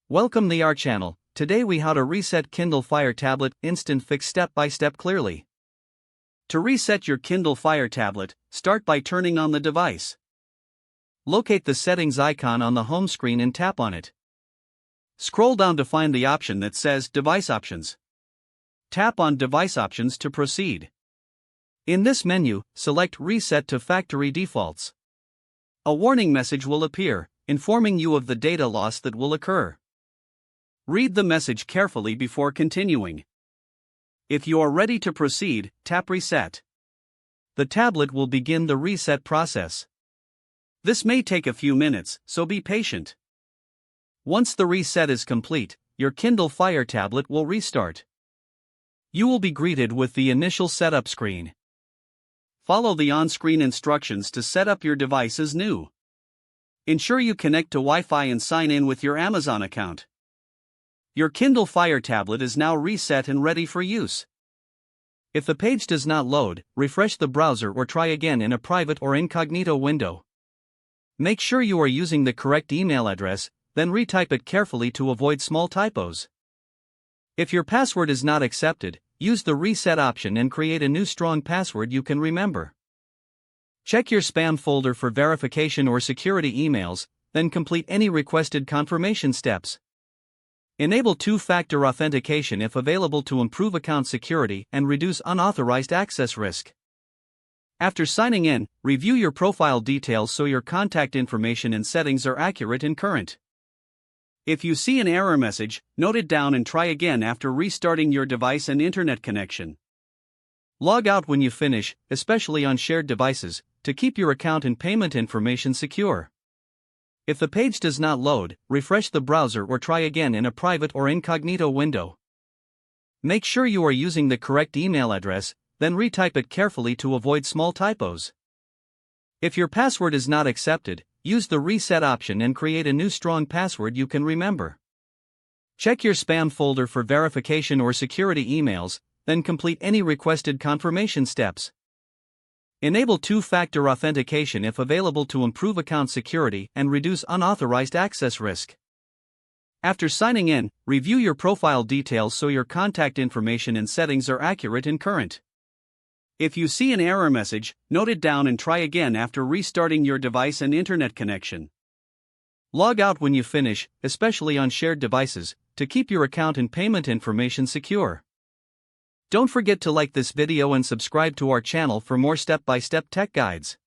Welcome to our channel. Today we how to reset Kindle Fire tablet instant fix step by step clearly. To reset your Kindle Fire tablet, start by turning on the device. Locate the settings icon on the home screen and tap on it. Scroll down to find the option that says Device Options. Tap on Device Options to proceed. In this menu, select Reset to Factory Defaults. A warning message will appear, informing you of the data loss that will occur. Read the message carefully before continuing. If you are ready to proceed, tap Reset. The tablet will begin the reset process. This may take a few minutes, so be patient. Once the reset is complete, your Kindle Fire tablet will restart. You will be greeted with the initial setup screen. Follow the on-screen instructions to set up your device as new. Ensure you connect to Wi-Fi and sign in with your Amazon account. Your Kindle Fire tablet is now reset and ready for use. If the page does not load, refresh the browser or try again in a private or incognito window. Make sure you are using the correct email address, then retype it carefully to avoid small typos. If your password is not accepted, use the reset option and create a new strong password you can remember. Check your spam folder for verification or security emails, then complete any requested confirmation steps. Enable two-factor authentication if available to improve account security and reduce unauthorized access risk. After signing in, review your profile details so your contact information and settings are accurate and current. If you see an error message, note it down and try again after restarting your device and internet connection. Log out when you finish, especially on shared devices, to keep your account and payment information secure. If the page does not load, refresh the browser or try again in a private or incognito window. Make sure you are using the correct email address, then retype it carefully to avoid small typos. If your password is not accepted, use the reset option and create a new strong password you can remember. Check your spam folder for verification or security emails, then complete any requested confirmation steps. Enable two-factor authentication if available to improve account security and reduce unauthorized access risk. After signing in, review your profile details so your contact information and settings are accurate and current. If you see an error message, note it down and try again after restarting your device and internet connection. Log out when you finish, especially on shared devices, to keep your account and payment information secure. Don't forget to like this video and subscribe to our channel for more step-by-step tech guides.